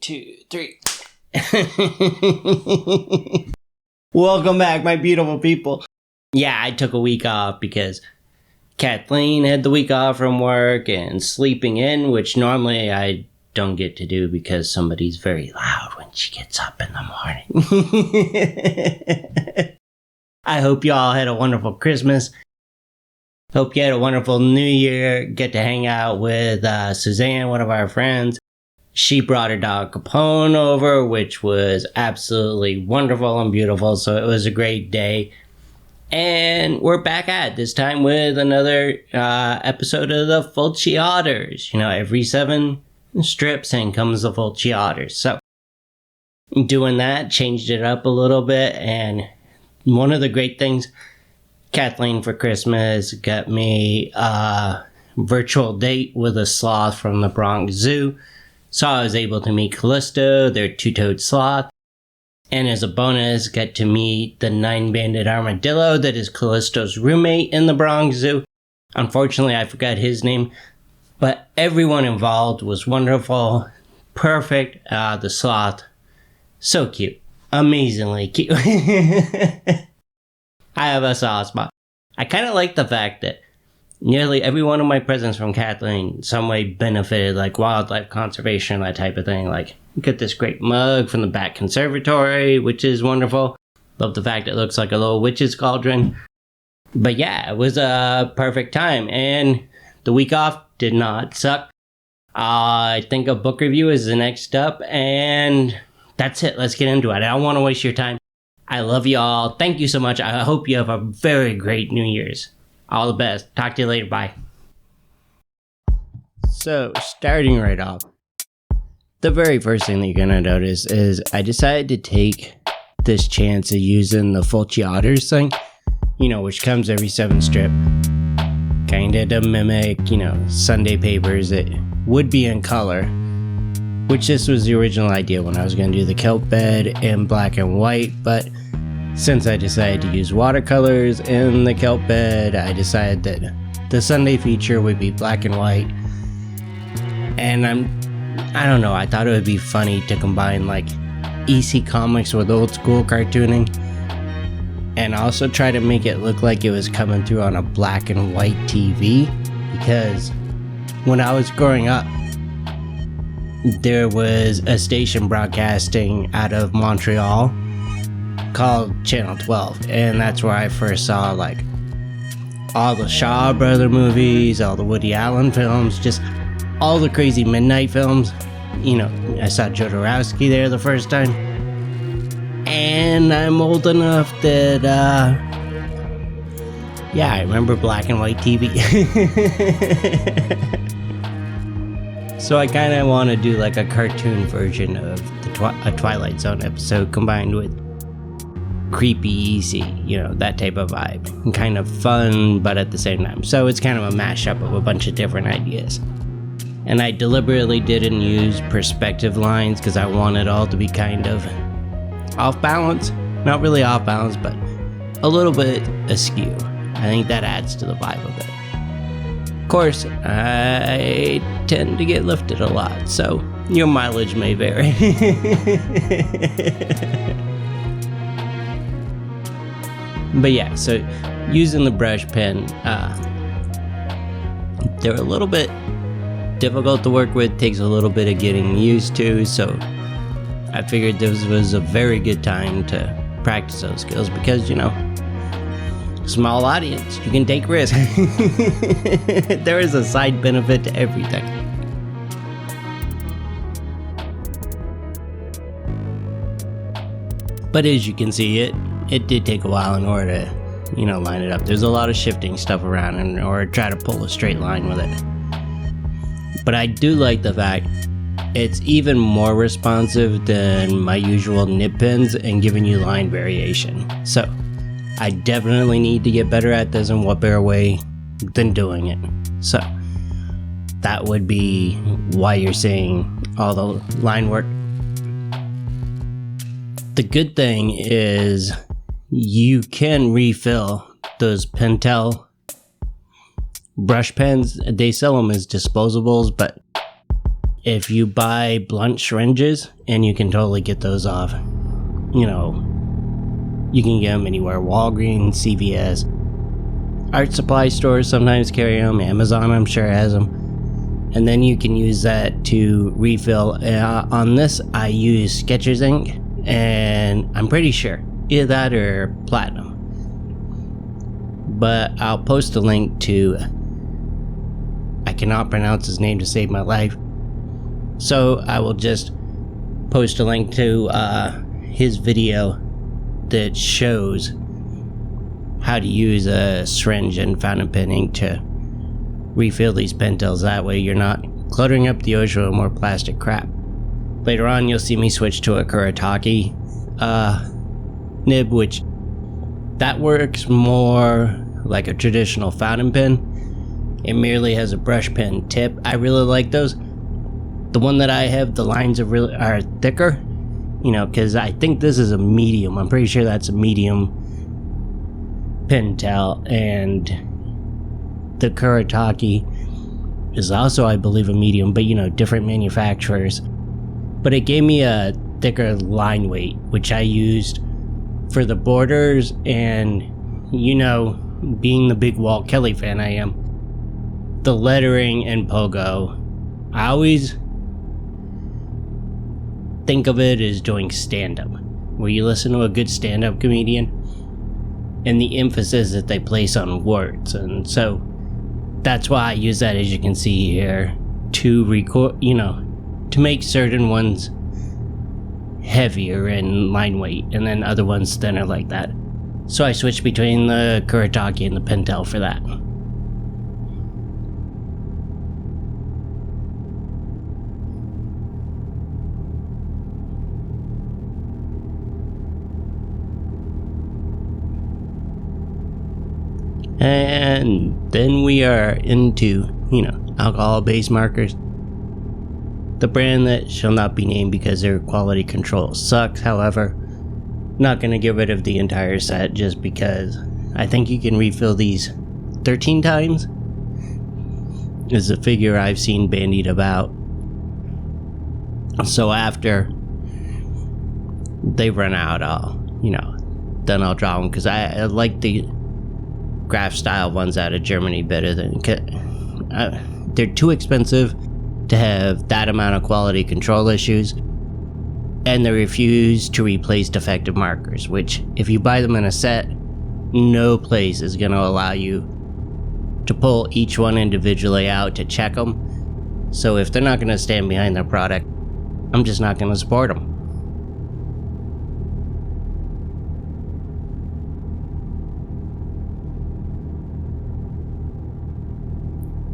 2, 3. Welcome back, my beautiful people. Yeah, I took a week off because Kathleen had the week off from work and sleeping in, which normally I don't get to do because somebody's very loud when she gets up in the morning. I hope you all had a wonderful Christmas. Hope you had a wonderful New Year. Get to hang out with Suzanne, one of our friends. She brought her dog Capone over, which was absolutely wonderful and beautiful. So it was a great day. And we're back at this time with another episode of the Fulci Otters. You know, every 7 strips in comes the Fulci Otters. So doing that, changed it up a little bit. And one of the great things, Kathleen for Christmas got me a virtual date with a sloth from the Bronx Zoo. So I was able to meet Callisto, their two-toed sloth. And as a bonus, got to meet the 9-banded armadillo that is Callisto's roommate in the Bronx Zoo. Unfortunately, I forgot his name. But everyone involved was wonderful. Perfect. The sloth, so cute. Amazingly cute. I have a soft spot. I kind of like the fact that nearly every one of my presents from Kathleen some way benefited, like wildlife conservation, that type of thing. Like, get this great mug from the Bat Conservatory, which is wonderful. Love the fact it looks like a little witch's cauldron. But yeah, it was a perfect time. And the week off did not suck. I think a book review is the next up. And that's it. Let's get into it. I don't want to waste your time. I love you all. Thank you so much. I hope you have a very great New Year's. All the best. Talk to you later. Bye. So, starting right off, the very first thing that you're going to notice is I decided to take this chance of using the Fulci Otters thing, you know, which comes every 7 strip, kind of to mimic, you know, Sunday papers that would be in color, which this was the original idea when I was going to do the Kelp Bed in black and white, but since I decided to use watercolors in the Kelp Bed, I decided that the Sunday feature would be black and white. And I don't know, I thought it would be funny to combine like EC Comics with old school cartooning and also try to make it look like it was coming through on a black and white TV, because when I was growing up, there was a station broadcasting out of Montreal called Channel 12, and that's where I first saw like all the Shaw Brother movies, all the Woody Allen films, just all the crazy midnight films. You know, I saw Jodorowsky there the first time, and I'm old enough that yeah, I remember black and white TV. So I kind of want to do like a cartoon version of a Twilight Zone episode combined with creepy, easy, you know, that type of vibe. And kind of fun, but at the same time. So it's kind of a mashup of a bunch of different ideas. And I deliberately didn't use perspective lines because I want it all to be kind of off balance. Not really off balance, but a little bit askew. I think that adds to the vibe of it. Of course, I tend to get lifted a lot, so your mileage may vary. But yeah, so using the brush pen, they're a little bit difficult to work with, takes a little bit of getting used to, so I figured this was a very good time to practice those skills because, you know, small audience, you can take risks. There is a side benefit to everything. But as you can see, it did take a while in order to, you know, line it up. There's a lot of shifting stuff around in order to try to pull a straight line with it. But I do like the fact it's even more responsive than my usual nib pens and giving you line variation. So I definitely need to get better at this, and what better way than doing it. So that would be why you're seeing all the line work. The good thing is you can refill those Pentel brush pens. They sell them as disposables, but if you buy blunt syringes, and you can totally get those off, you can get them anywhere. Walgreens, CVS, art supply stores sometimes carry them. Amazon, I'm sure, has them. And then you can use that to refill. On this, I use Skechers ink, and I'm pretty sure either that or platinum. But I'll post a link to, I cannot pronounce his name to save my life, so I will just post a link to his video that shows how to use a syringe and fountain pen ink to refill these Pentels. That way you're not cluttering up the ocean with more plastic crap. Later on, you'll see me switch to a Kuretake nib, which that works more like a traditional fountain pen. It merely has a brush pen tip. I really like those. The one that I have, the lines are thicker, because I think this is a medium. I'm pretty sure that's a medium Pentel, and the Kuretake is also, I believe, a medium, but different manufacturers. But it gave me a thicker line weight, which I used for the borders, and being the big Walt Kelly fan I am, the lettering and pogo, I always think of it as doing stand-up, where you listen to a good stand-up comedian and the emphasis that they place on words. And so that's why I use that, as you can see here, to record, to make certain ones heavier in line weight and then other ones thinner like that. So I switched between the Kuretake and the Pentel for that. And then we are into, alcohol-based markers. The brand that shall not be named because their quality control sucks. However, not going to get rid of the entire set just because I think you can refill these 13 times is a figure I've seen bandied about. So after they run out, then I'll draw them, because I like the graph style ones out of Germany better than, they're too expensive to have that amount of quality control issues, and they refuse to replace defective markers, which if you buy them in a set, no place is going to allow you to pull each one individually out to check them. So if they're not going to stand behind their product, I'm just not going to support them.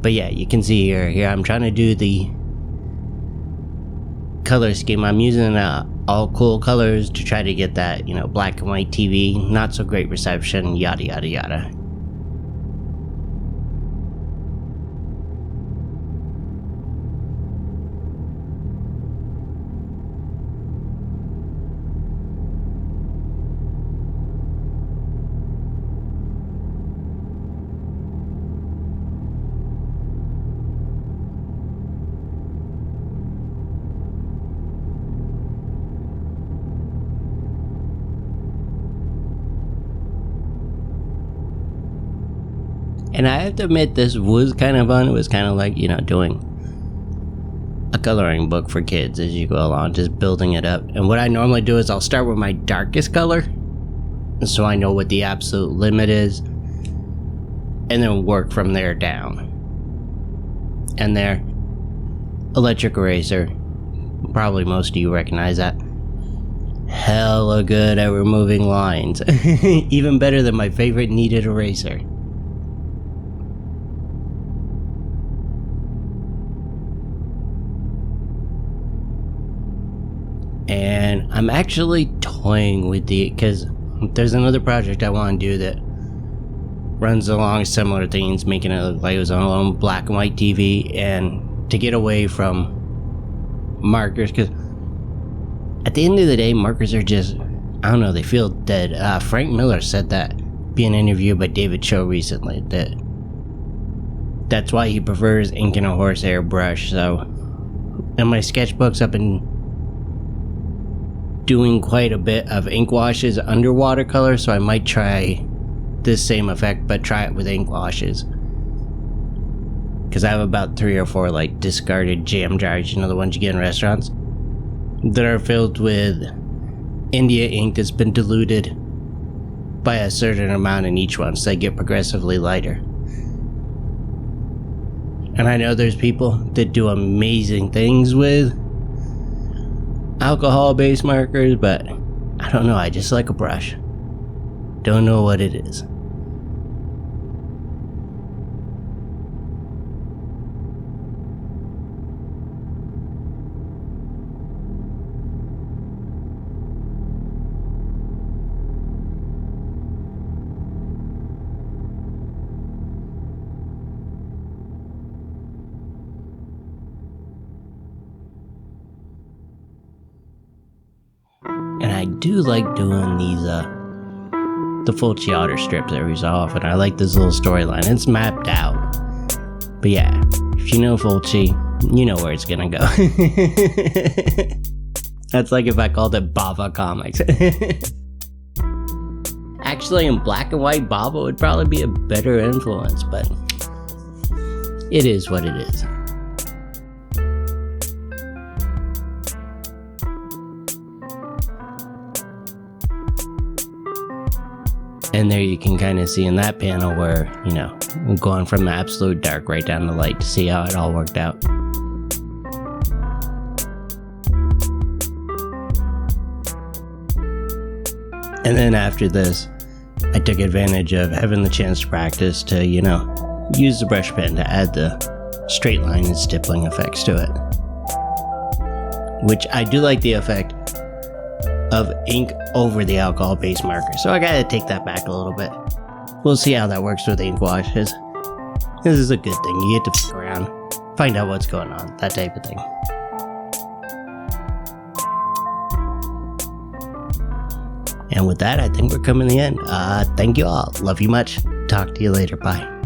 But yeah, you can see here I'm trying to do the color scheme. I'm using all cool colors to try to get that, black and white TV, not so great reception, yada yada yada. And I have to admit, this was kind of fun. It was kind of like, doing a coloring book for kids as you go along, just building it up. And what I normally do is I'll start with my darkest color, so I know what the absolute limit is, and then work from there down. And there, electric eraser. Probably most of you recognize that. Hella good at removing lines. Even better than my favorite kneaded eraser. And I'm actually toying with because there's another project I want to do that runs along similar things, making it look like it was on a lone black and white TV, and to get away from markers, because at the end of the day, markers are just, I don't know, they feel dead. Frank Miller said that being interviewed by David Cho recently, that's why he prefers ink and a horsehair brush. So in my sketchbooks, I've been doing quite a bit of ink washes under watercolor, so I might try this same effect, but try it with ink washes. Because I have about 3 or 4 like discarded jam jars, you know, the ones you get in restaurants, that are filled with India ink that's been diluted by a certain amount in each one, so they get progressively lighter. And I know there's people that do amazing things with alcohol-based markers, but I don't know, I just like a brush. Don't know what it is. And I do like doing these, the Fulci Otter strips every so often. I like this little storyline. It's mapped out. But yeah, if you know Fulci, you know where it's gonna go. That's like if I called it Bava Comics. Actually, in black and white, Bava would probably be a better influence, but it is what it is. And there you can kind of see in that panel where, you know, going from the absolute dark right down to light to see how it all worked out. And then after this, I took advantage of having the chance to practice to, you know, use the brush pen to add the straight line and stippling effects to it. Which I do like the effect of ink over the alcohol-based marker, so I gotta take that back a little bit. We'll see how that works with ink washes. This is a good thing. You get to fuck around, find out what's going on, that type of thing. And with that, I think we're coming to the end. Thank you all. Love you much. Talk to you later. Bye.